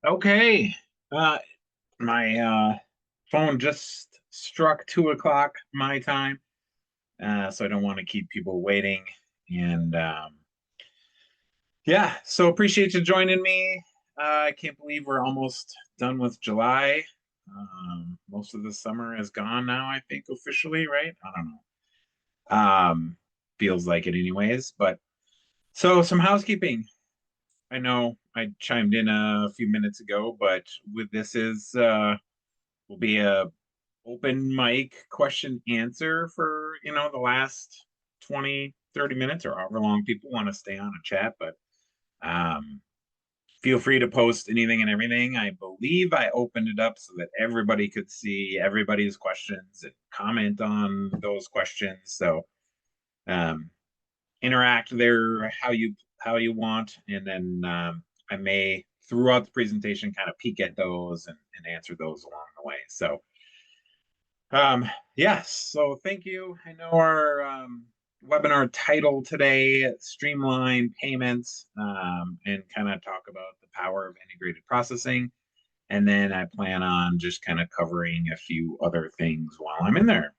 Okay. Uh, my phone just struck 2 o'clock my time, so I don't want to keep people waiting. And yeah, so appreciate you joining me. I can't believe we're almost done with July. Most of the summer is gone now, I think officially, right? I don't know. Feels like it anyways. But so some housekeeping. I know I chimed in a few minutes ago, but with this is will be a open mic question answer for the last 20-30 minutes or however long people want to stay on a chat. But um feel free to post anything and everything. I believe I opened it up so that everybody could see everybody's questions and comment on those questions. So um interact there how you want, and then I may throughout the presentation kind of peek at those and answer those along the way. So yes, so thank you. I know our webinar title today, Streamline Payments, and kind of talk about the power of integrated processing. And then I plan on just kind of covering a few other things while I'm in there.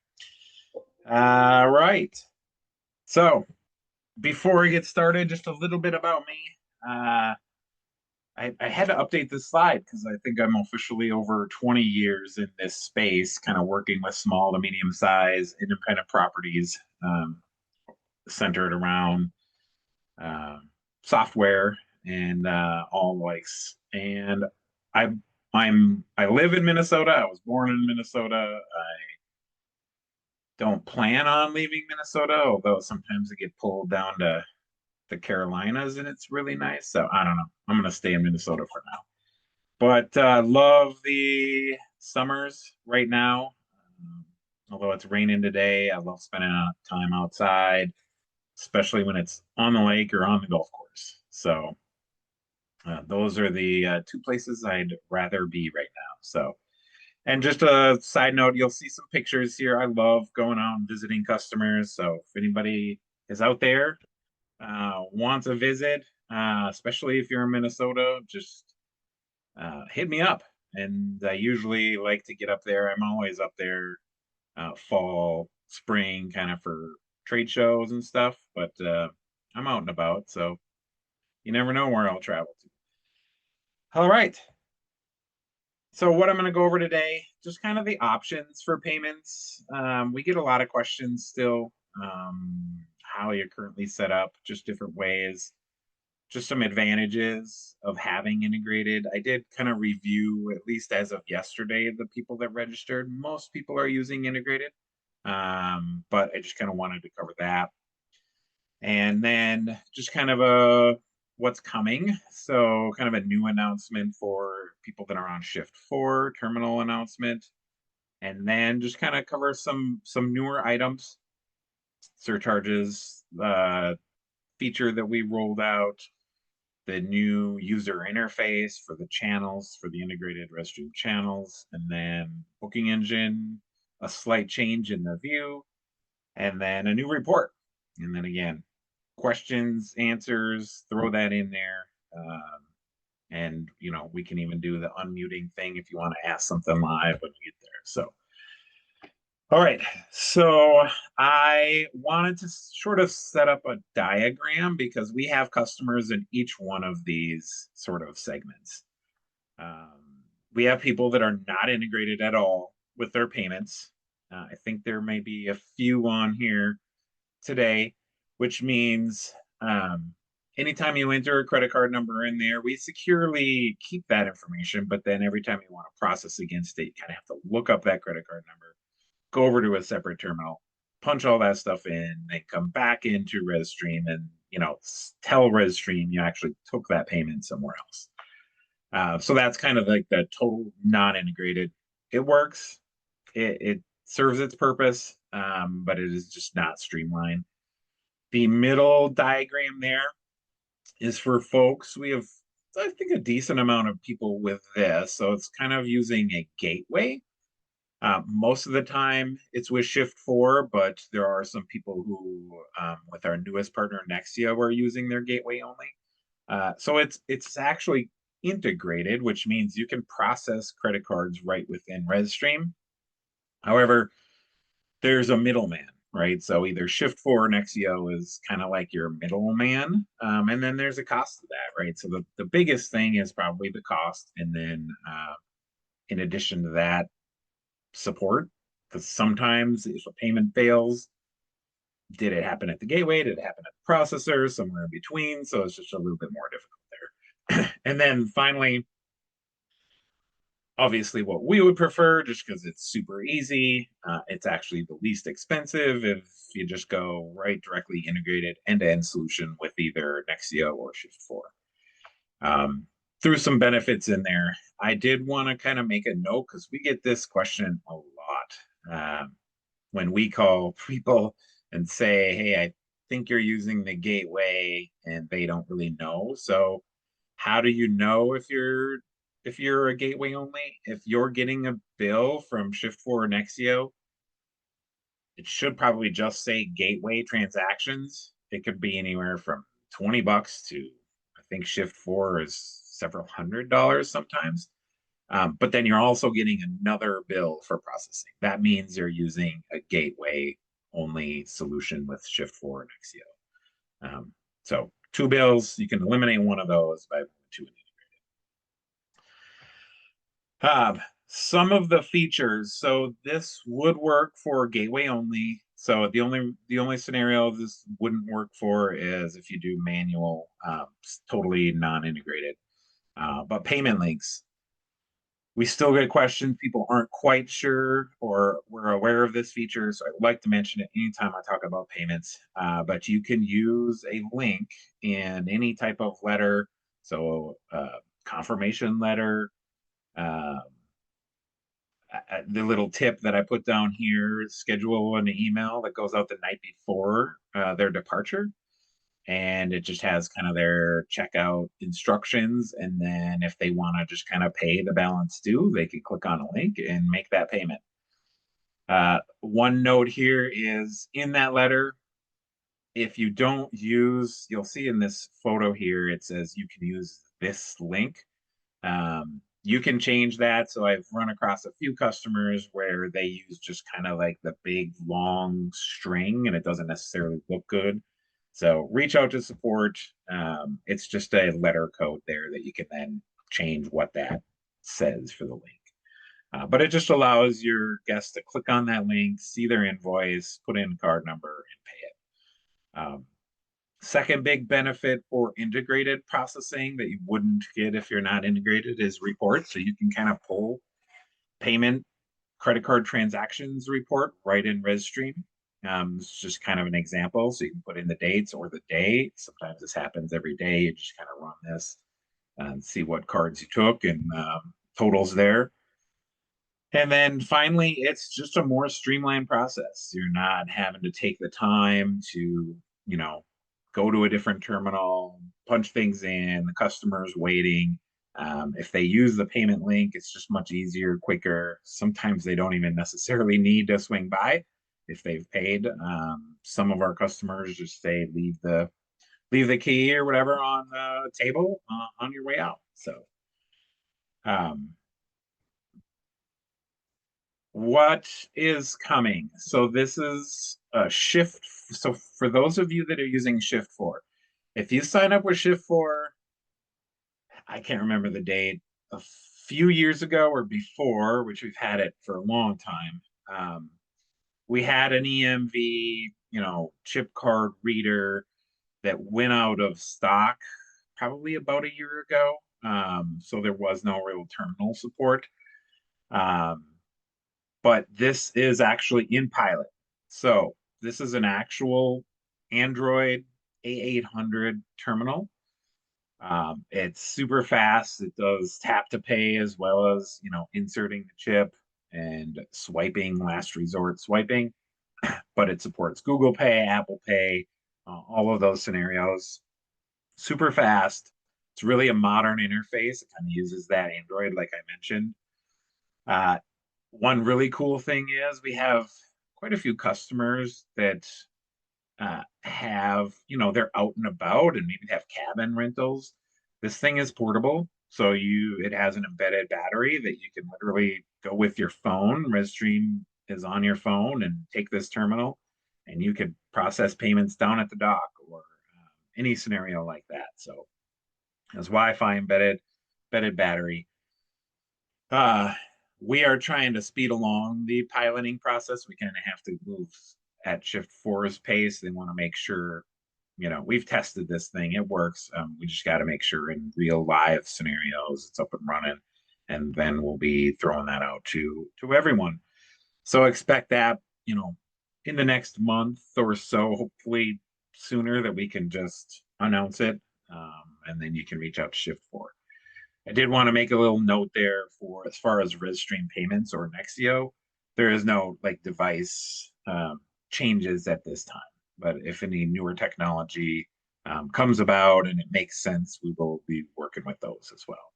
All right. So before we get started, just a little bit about me. Uh, I had to update this slide because I think I'm officially over 20 years in this space, kind of working with small to medium size independent properties, centered around um, software and all likes. And I I live in Minnesota. I was born in Minnesota. I don't plan on leaving Minnesota, although sometimes I get pulled down to the Carolinas and it's really nice. So I don't know. I'm gonna stay in Minnesota for now. But love the summers right now. Um, Although it's raining today, I love spending time outside, especially when it's on the lake or on the golf course. So those are the two places I'd rather be right now. So, and just a side note, you'll see some pictures here. I love going out and visiting customers. So if anybody is out there, wants a visit, especially if you're in Minnesota, just hit me up. And I usually like to get up there. I'm always up there fall, spring, kind of for trade shows and stuff. But I'm out and about, so you never know where I'll travel to. All right. So what I'm going to go over today, just kind of the options for payments. We get a lot of questions still, how you're currently set up, just different ways, just some advantages of having integrated. I did kind of review, at least as of yesterday, the people that registered. Most people are using integrated, but I just kind of wanted to cover that. And then just kind of a what's coming. So kind of a new announcement for people that are on shift 4, terminal announcement. And then just kind of cover some newer items, surcharges, feature that we rolled out, the new user interface for the channels, for the integrated rezStream channels, and then booking engine, a slight change in the view, and then a new report. And then again, questions, answers, throw that in there. And we can even do the unmuting thing if you want to ask something live when we get there. So all right, so I wanted to sort of set up a diagram because we have customers in each one of these sort of segments. We have people that are not integrated at all with their payments. I think there may be a few on here today, which means anytime you enter a credit card number in there, we securely keep that information. But then every time you want to process against it, you kind of have to look up that credit card number, go over to a separate terminal, punch all that stuff in, then come back into rezStream and tell rezStream you actually took that payment somewhere else. So that's kind of like the total non-integrated. It works. It serves its purpose, but it is just not streamlined. The middle diagram there is for folks. We have, I think, a decent amount of people with this. So it's kind of using a gateway. Most of the time it's with Shift 4, but there are some people who, with our newest partner Nexia, are using their gateway only. So it's actually integrated, which means you can process credit cards right within rezStream. However, there's a middleman, right? So either Shift4 or Nexio is kind of like your middleman. And then there's a cost to that, right? So the biggest thing is probably the cost. And then in addition to that, support. Because sometimes if a payment fails, did it happen at the gateway? Did it happen at the processor? Somewhere in between. So it's just a little bit more difficult there. And then finally, obviously what we would prefer, just because it's super easy, it's actually the least expensive if you just go right directly integrated end-to-end solution with either Nexio or Shift4. Threw some benefits in there. I did want to kind of make a note because we get this question a lot when we call people and say, hey, I think you're using the gateway, and they don't really know. So how do you know if you're a gateway only? If you're getting a bill from Shift4 or Nexio, it should probably just say gateway transactions. It could be anywhere from $20 to, I think Shift4 is several $100s sometimes. But then you're also getting another bill for processing. That means you're using a gateway only solution with Shift4 and Nexio. So 2 bills, you can eliminate one of those by 2 some of the features. So this would work for gateway only. So the only scenario this wouldn't work for is if you do manual, totally non-integrated. But payment links, we still get questions. People aren't quite sure or we're aware of this feature. So I'd like to mention it anytime I talk about payments. But you can use a link in any type of letter. So confirmation letter, the little tip that I put down here, schedule an email that goes out the night before their departure. And it just has kind of their checkout instructions. And then if they want to just kind of pay the balance due, they can click on a link and make that payment. One note here is in that letter, if you don't use, you'll see in this photo here, it says you can use this link. You can change that. So I've run across a few customers where they use just kind of like the big long string and it doesn't necessarily look good. So reach out to support. It's just a letter code there that you can then change what that says for the link. But it just allows your guests to click on that link, see their invoice, put in card number, and pay it. Second big benefit for integrated processing that you wouldn't get if you're not integrated is reports. So you can kind of pull payment, credit card transactions report right in rezStream. It's just kind of an example. So you can put in the dates or the day. Sometimes this happens every day. You just kind of run this and see what cards you took and totals there. And then finally, it's just a more streamlined process. You're not having to take the time to, go to a different terminal, punch things in, the customer's waiting. If they use the payment link, it's just much easier, quicker. Sometimes they don't even necessarily need to swing by if they've paid. Some of our customers just say leave the key or whatever on the table on your way out. So what is coming? So this is a shift. So for those of you that are using Shift4, if you sign up with Shift4, I can't remember the date, a few years ago or before, which we've had it for a long time. We had an EMV, chip card reader that went out of stock probably about a year ago. So there was no real terminal support. But this is actually in pilot. So this is an actual Android A800 terminal. It's super fast. It does tap to pay as well as, inserting the chip and swiping, last resort swiping. But it supports Google Pay, Apple Pay, all of those scenarios. Super fast. It's really a modern interface. It kind of uses that Android, like I mentioned. One really cool thing is we have quite a few customers that have, they're out and about and maybe have cabin rentals. This thing is portable. So it has an embedded battery that you can literally go with your phone. rezStream is on your phone and take this terminal, and you could process payments down at the dock or any scenario like that. So there's Wi-Fi embedded battery. Uh, we are trying to speed along the piloting process. We kind of have to move at Shift4's pace. They want to make sure, we've tested this thing, it works. We just got to make sure in real live scenarios it's up and running, and then we'll be throwing that out to everyone. So expect that, in the next month or so, hopefully sooner, that we can just announce it, and then you can reach out to Shift4. I did want to make a little note there for as far as rezStream payments or Nexio, there is no like device changes at this time. But if any newer technology comes about and it makes sense, we will be working with those as well.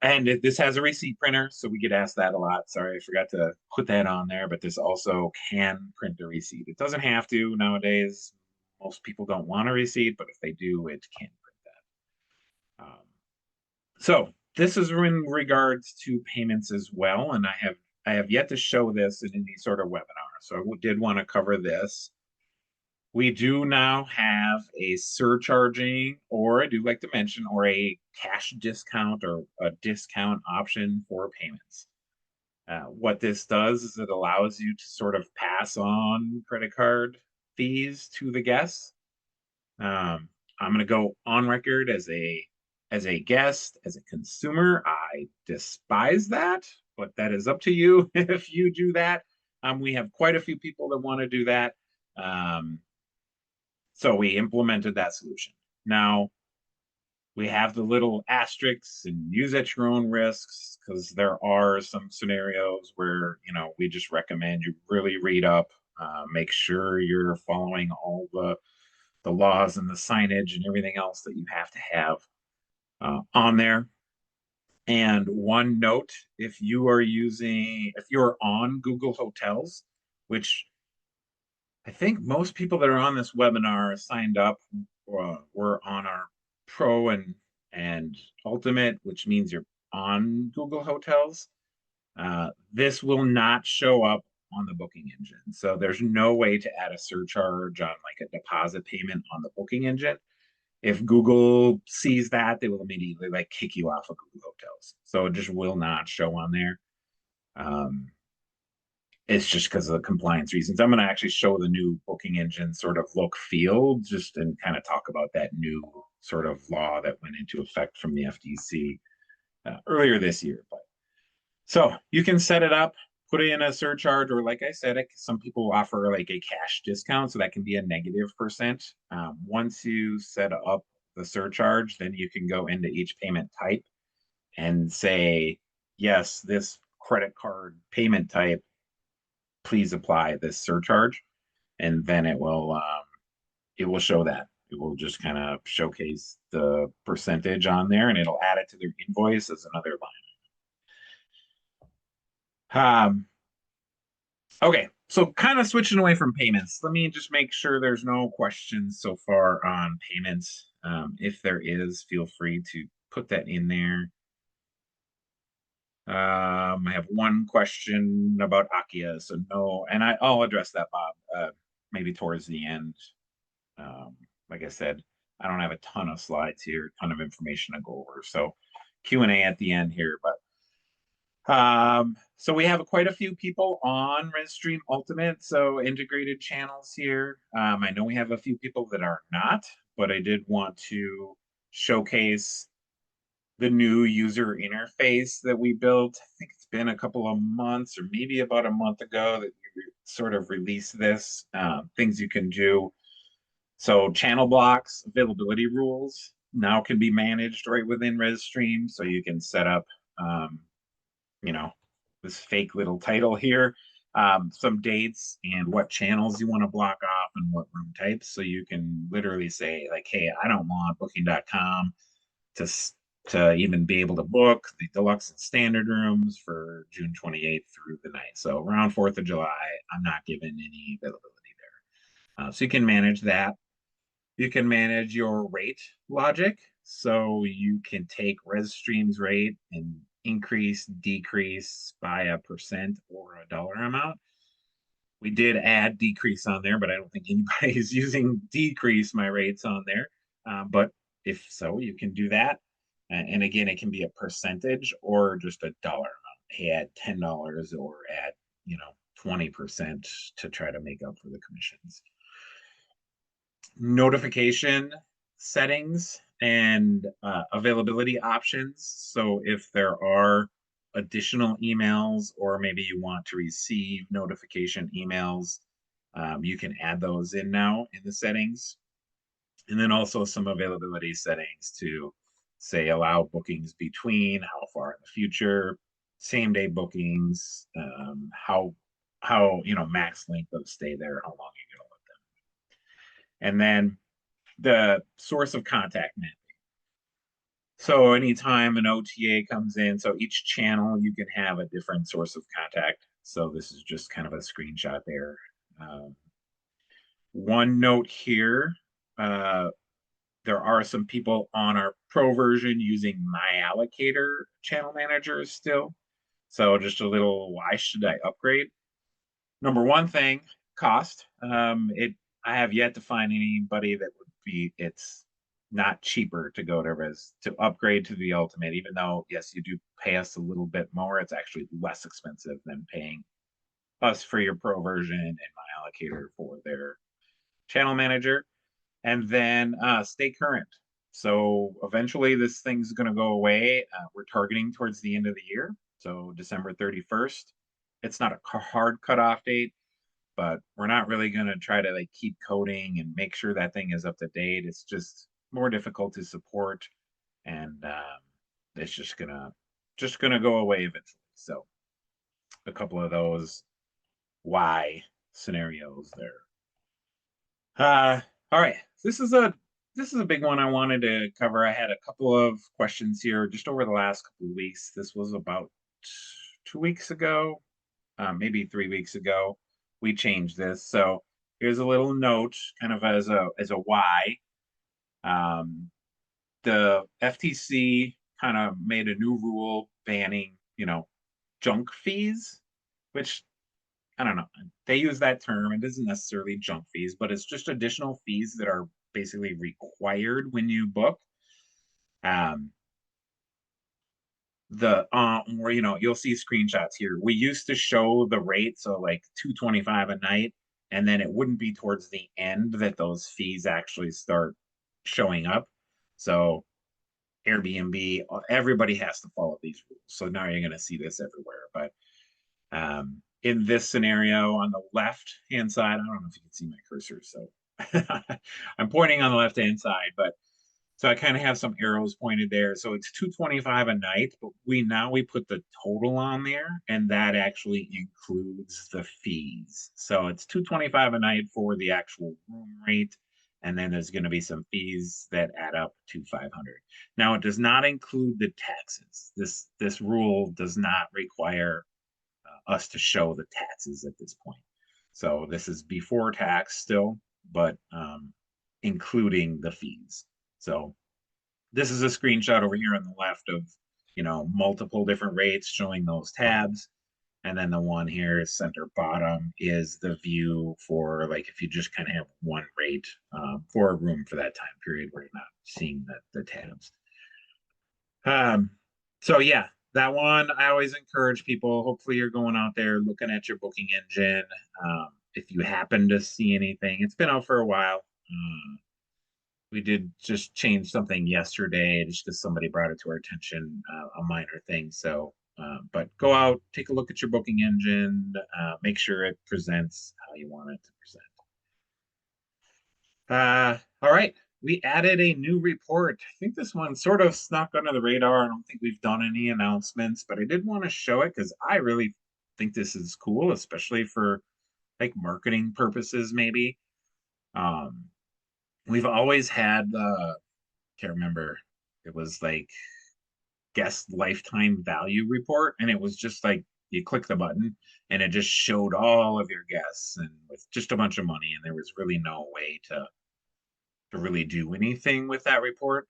And this has a receipt printer, so we get asked that a lot. Sorry, I forgot to put that on there, but this also can print a receipt. It doesn't have to nowadays. Most people don't want a receipt, but if they do, it can print that. So this is in regards to payments as well, and I have yet to show this in any sort of webinar. So I did want to cover this. We do now have a surcharging, or I do like to mention, or a cash discount or a discount option for payments. What this does is it allows you to sort of pass on credit card fees to the guests. I'm going to go on record as a guest, as a consumer. I despise that, but that is up to you if you do that. We have quite a few people that want to do that. So we implemented that solution. Now we have the little asterisks and use at your own risks, because there are some scenarios where, we just recommend you really read up, make sure you're following all the laws and the signage and everything else that you have to have on there. And one note, if you're on Google Hotels, which I think most people that are on this webinar signed up, were on our Pro and Ultimate, which means you're on Google Hotels. This will not show up on the booking engine. So there's no way to add a surcharge on like a deposit payment on the booking engine. If Google sees that, they will immediately like kick you off of Google Hotels. So it just will not show on there. It's just because of the compliance reasons. I'm going to actually show the new booking engine sort of look feel, just and kind of talk about that new sort of law that went into effect from the FTC earlier this year. But so you can set it up, put in a surcharge, or like I said, some people offer like a cash discount, so that can be a -%. Once you set up the surcharge, then you can go into each payment type and say, yes, this credit card payment type, please apply this surcharge, and then it will show that. It will just kind of showcase the percentage on there, and it'll add it to their invoice as another line. Okay, so kind of switching away from payments. Let me just make sure there's no questions so far on payments. If there is, feel free to put that in there. I have one question about Akia, so no, and I'll address that, Bob, maybe towards the end. Like I said, I don't have a ton of slides here, a ton of information to go over, so Q&A at the end here. But so we have quite a few people on rezStream Ultimate, so integrated channels here. I know we have a few people that are not, but I did want to showcase the new user interface that we built. I think it's been a couple of months, or maybe about a month ago, that we sort of released this, things you can do. So channel blocks, availability rules now can be managed right within rezStream. So you can set up, this fake little title here, some dates and what channels you want to block off and what room types. So you can literally say like, hey, I don't want booking.com to even be able to book the deluxe and standard rooms for June 28th through the night. So around 4th of July, I'm not giving any availability there. So you can manage that. You can manage your rate logic. So you can take rezStream's rate and increase, decrease by a percent or a dollar amount. We did add decrease on there, but I don't think anybody is using decrease my rates on there. But if so, you can do that. And again, it can be a percentage or just a dollar amount. Hey, add $10 or add, 20% to try to make up for the commissions. Notification settings and availability options. So if there are additional emails or maybe you want to receive notification emails, you can add those in now in the settings. And then also some availability settings to say allow bookings between, how far in the future, same day bookings, how max length of stay there, how long you're gonna let them. And then the source of contact mapping. So anytime an OTA comes in, so each channel you can have a different source of contact. So this is just kind of a screenshot there. One note here, there are some people on our pro version using my allocator channel managers still. So just a little, why should I upgrade? Number one thing, cost. I have yet to find anybody that would be, it's not cheaper to go to upgrade to the ultimate, even though yes, you do pay us a little bit more. It's actually less expensive than paying us for your pro version and my allocator for their channel manager. And then stay current. So eventually this thing's going to go away. We're targeting towards the end of the year, so December 31st. It's not a hard cutoff date, but we're not really going to try to keep coding and make sure that thing is up to date. It's just more difficult to support, and it's just gonna go away eventually. So a couple of those why scenarios there. All right, this is a big one I wanted to cover. I had a couple of questions here just over the last couple of weeks. This was about 2 weeks ago, maybe 3 weeks ago. We changed this. So here's a little note, kind of as a why. The FTC kind of made a new rule banning, junk fees, which I don't know. They use that term. It isn't necessarily junk fees, but it's just additional fees that are basically required when you book. Um, or you'll see screenshots here. We used to show the rate, so like $225 a night, and then it wouldn't be towards the end that those fees actually start showing up. So Airbnb, everybody has to follow these rules. So now you're going to see this everywhere. But in this scenario on the left hand side, I don't know if you can see my cursor, so I'm pointing on the left hand side, but so I kind of have some arrows pointed there. So it's $225 a night, but we put the total on there, and that actually includes the fees. So it's $225 a night for the actual room rate, and then there's going to be some fees that add up to $500. Now it does not include the taxes. This rule does not require us to show the taxes at this point. So this is before tax still, but including the fees. So this is a screenshot over here on the left of, multiple different rates showing those tabs. And then the one here center bottom is the view for if you just kind of have one rate for a room for that time period where you're not seeing the tabs. So yeah, that one I always encourage people. Hopefully you're going out there looking at your booking engine. If you happen to see anything, it's been out for a while. We did just change something yesterday just because somebody brought it to our attention, a minor thing. So, but go out, take a look at your booking engine, make sure it presents how you want it to present. All right. We added a new report. I think this one sort of snuck under the radar. I don't think we've done any announcements, but I did want to show it because I really think this is cool, especially for marketing purposes, maybe. We've always had can't remember, it was guest lifetime value report, and it was just you click the button and it just showed all of your guests and with just a bunch of money, and there was really no way to to really do anything with that report.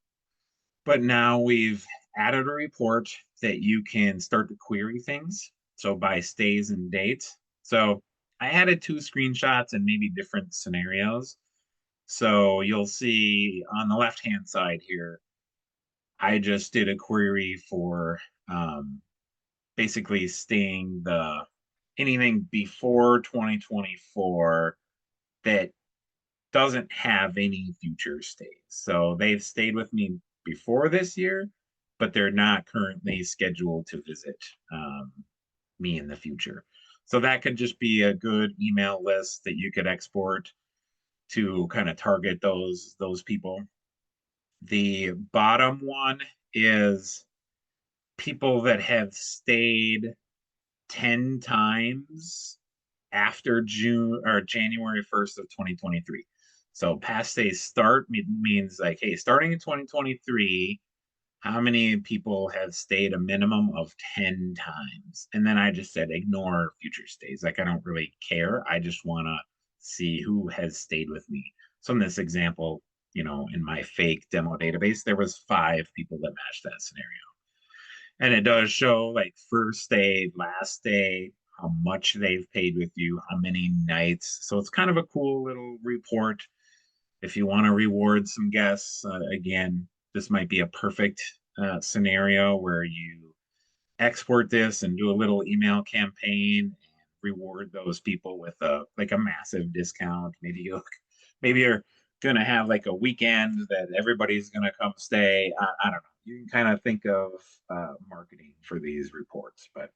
But now we've added a report that you can start to query things. So by stays and dates. So I added two screenshots and maybe different scenarios. So you'll see on the left hand side here, I just did a query for basically staying the anything before 2024 that doesn't have any future stays. So they've stayed with me before this year, but they're not currently scheduled to visit me in the future. So that could just be a good email list that you could export to kind of target those people. The bottom one is people that have stayed 10 times after June or January 1st of 2023. So past days start means like, hey, starting in 2023, how many people have stayed a minimum of 10 times? And then I just said, ignore future stays. Like, I don't really care. I just want to see who has stayed with me. So in this example, in my fake demo database, there was 5 people that matched that scenario. And it does show like first day, last day, how much they've paid with you, how many nights. So it's kind of a cool little report. If you want to reward some guests, again, this might be a perfect scenario where you export this and do a little email campaign and reward those people with a massive discount. Maybe you're gonna have like a weekend that everybody's gonna come stay. I don't know. You can kind of think of marketing for these reports, but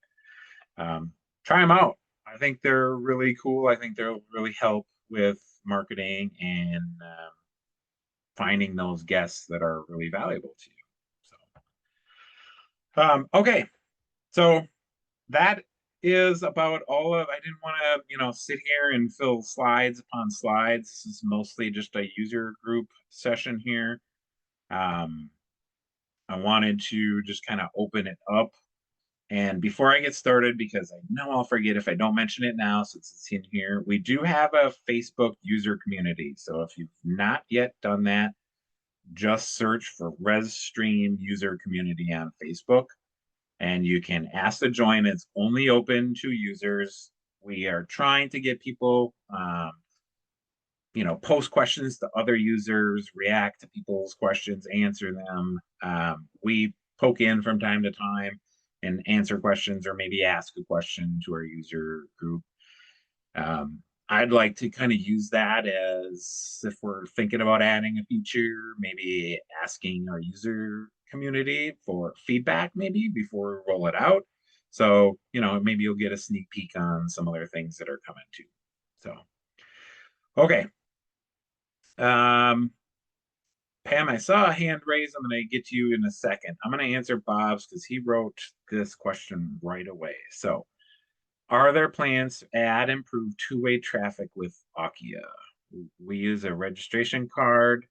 try them out. I think they're really cool. I think they'll really help with marketing and finding those guests that are really valuable to you. So, okay, so that is about all of. I didn't want to, sit here and fill slides upon slides. This is mostly just a user group session here. I wanted to just kind of open it up. And before I get started, because I know I'll forget if I don't mention it now, since it's in here, we do have a Facebook user community. So if you've not yet done that, just search for rezStream user community on Facebook, and you can ask to join. It's only open to users. We are trying to get people, post questions to other users, react to people's questions, answer them. We poke in from time to time and answer questions or maybe ask a question to our user group. I'd like to kind of use that as if we're thinking about adding a feature, maybe asking our user community for feedback maybe before we roll it out. So, maybe you'll get a sneak peek on some other things that are coming too. So, okay. Pam, I saw a hand raised. I'm going to get to you in a second. I'm going to answer Bob's because he wrote this question right away. So, are there plans to add improved two-way traffic with Akia? We use a registration card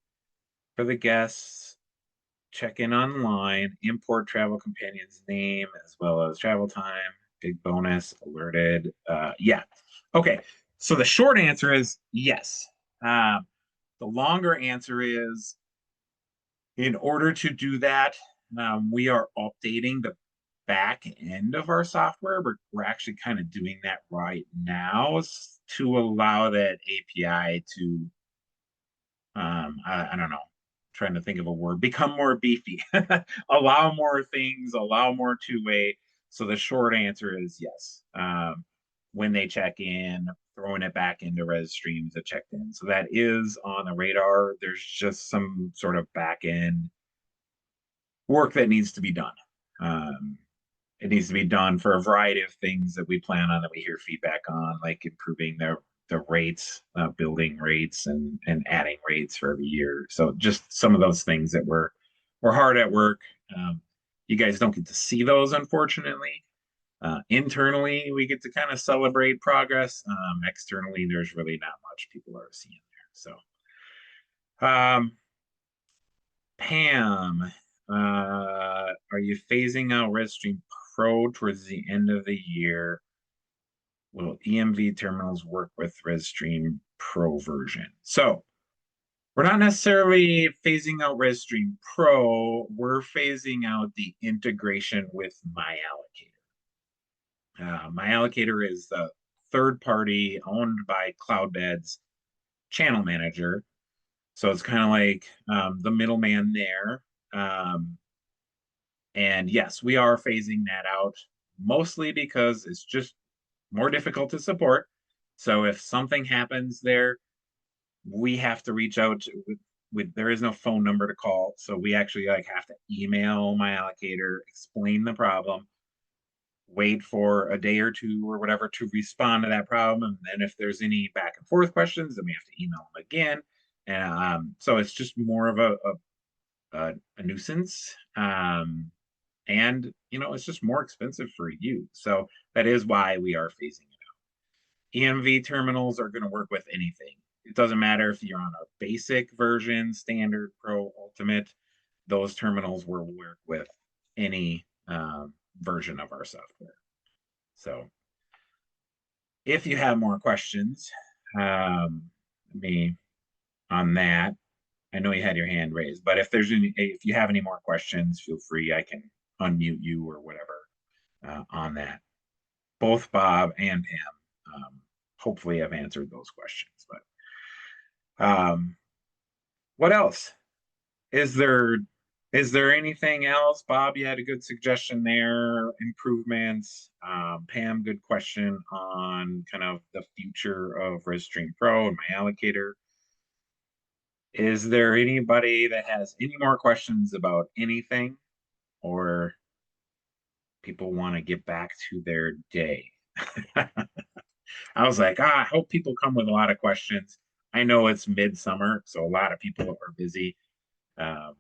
for the guests, check in online, import travel companion's name as well as travel time, big bonus, alerted. Yeah. Okay. So the short answer is yes. The longer answer is, in order to do that, we are updating the back end of our software. We're actually kind of doing that right now to allow that API to, I don't know, trying to think of a word, become more beefy, allow more things, allow more two-way. So the short answer is yes. When they check in, throwing it back into rezStream as a checked in. So that is on the radar. There's just some sort of back end work that needs to be done. It needs to be done for a variety of things that we plan on, that we hear feedback on, like improving the rates, building rates, and adding rates for every year. So just some of those things that we're hard at work. You guys don't get to see those, unfortunately. Internally, we get to kind of celebrate progress. Externally, there's really not much people are seeing there. So, Pam, are you phasing out rezStream Pro towards the end of the year? Will EMV terminals work with rezStream Pro version? So We're not necessarily phasing out rezStream Pro. We're phasing out the integration with MyAllocator. MyAllocator is the third party owned by Cloudbed's channel manager. So it's kind of like the middleman there. And yes, we are phasing that out mostly because it's just more difficult to support. So if something happens there, we have to reach out with there is no phone number to call. So we actually like have to email MyAllocator, explain the problem, wait for a day or two or whatever to respond to that problem. And then if there's any back and forth questions, then we have to email them again. And so it's just more of a nuisance. And it's just more expensive for you. So that is why we are phasing it out. EMV terminals are going to work with anything. It doesn't matter if you're on a basic version, standard, pro, ultimate. Those terminals will work with any version of our software. So if you have more questions, me on that. I know you had your hand raised, but if you have any more questions, feel free. I can unmute you or whatever on that. Both Bob and Pam hopefully have answered those questions. But what else? Is there anything else? Bob, you had a good suggestion there. Improvements. Pam, good question on kind of the future of rezStream Pro and MyAllocator. Is there anybody that has any more questions about anything, or people want to get back to their day? I was like, I hope people come with a lot of questions. I know it's midsummer, so a lot of people are busy.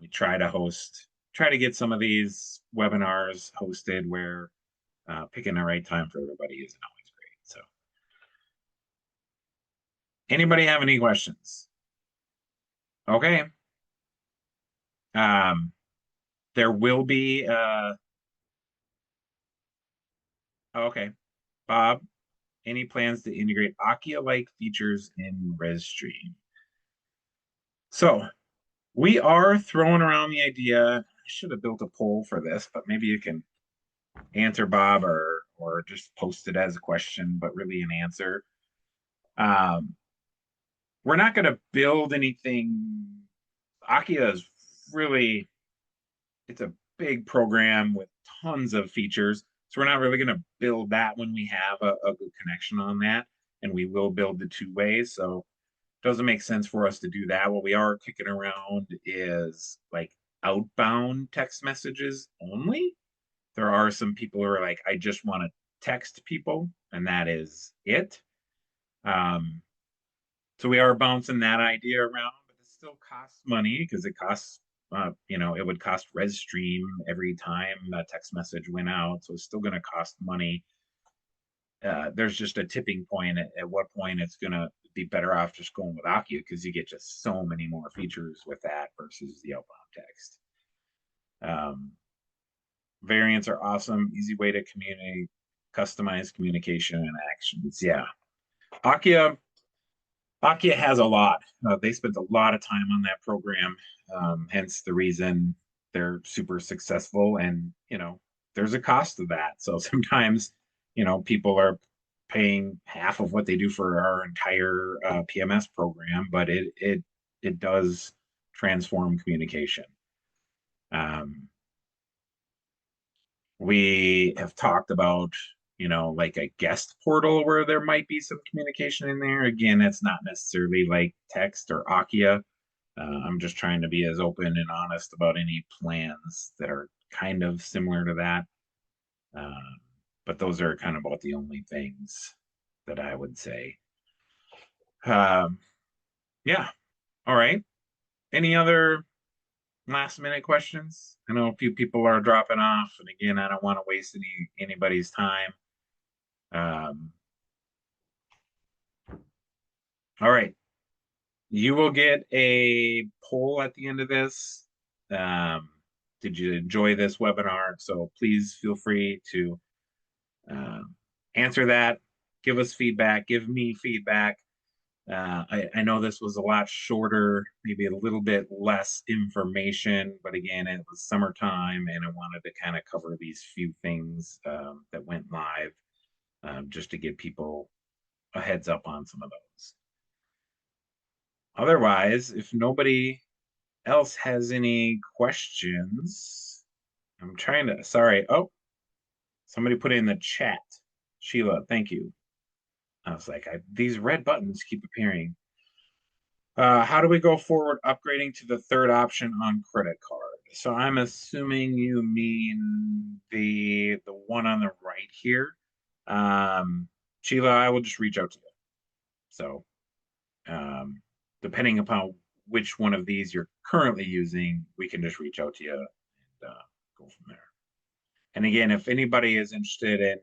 We try to get some of these webinars hosted where picking the right time for everybody isn't always great. So, anybody have any questions? Okay. There will be. Okay, Bob. Any plans to integrate Akia-like features in rezStream? So we are throwing around the idea. I should have built a poll for this, but maybe you can answer, Bob, or just post it as a question, but really an answer. We're not going to build anything. Akia is really, it's a big program with tons of features. So we're not really going to build that when we have a good connection on that. And we will build the two ways. So it doesn't make sense for us to do that. What we are kicking around is like outbound text messages only. There are some people who are like, I just want to text people, and that is it. So we are bouncing that idea around, but it still costs money because it costs, it would cost rezStream every time a text message went out. So it's still going to cost money. There's just a tipping point at what point it's going to be better off just going with Akia because you get just so many more features with that versus the outbound text. Variants are awesome. Easy way to communicate, customize communication and actions. Yeah. Akia has a lot. They spent a lot of time on that program, hence the reason they're super successful. And there's a cost to that. So sometimes, people are paying half of what they do for our entire PMS program, but it does transform communication. We have talked about like a guest portal where there might be some communication in there. Again, it's not necessarily like text or Akia. I'm just trying to be as open and honest about any plans that are kind of similar to that. But those are kind of about the only things that I would say. Yeah. All right. Any other last minute questions? I know a few people are dropping off, and again, I don't want to waste anybody's time. All right. You will get a poll at the end of this. Did you enjoy this webinar? So please feel free to answer that. Give us feedback. Give me feedback. I know this was a lot shorter, maybe a little bit less information, but again, it was summertime and I wanted to kind of cover these few things that went live just to give people a heads up on some of those. Otherwise, if nobody else has any questions, I'm trying to, sorry. Oh, somebody put it in the chat. Sheila, thank you. I was like, these red buttons keep appearing. How do we go forward upgrading to the third option on credit card? So I'm assuming you mean the one on the right here. Sheila, I will just reach out to you. So um, depending upon which one of these you're currently using, we can just reach out to you and go from there. And again, if anybody is interested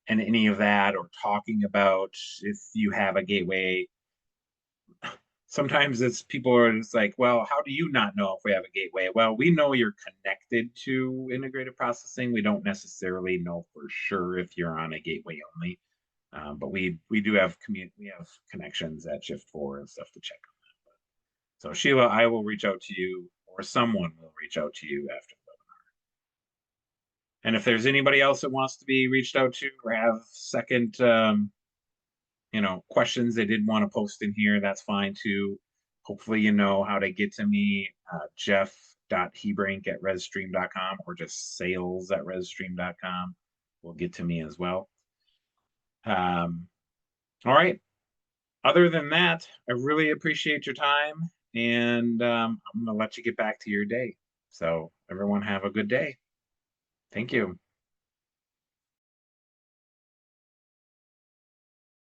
in any of that or talking about if you have a gateway, sometimes it's people are just like, well, how do you not know if we have a gateway? Well, we know you're connected to integrated processing. We don't necessarily know for sure if you're on a gateway only, but we do have we have connections at Shift4 and stuff to check on that. So Sheila, I will reach out to you, or someone will reach out to you after the webinar. And if there's anybody else that wants to be reached out to or have second questions they didn't want to post in here, that's fine too. Hopefully you know how to get to me, jeff.hebrink@rezstream.com or just sales@rezstream.com will get to me as well. All right. Other than that, I really appreciate your time, and I'm going to let you get back to your day. So everyone have a good day. Thank you.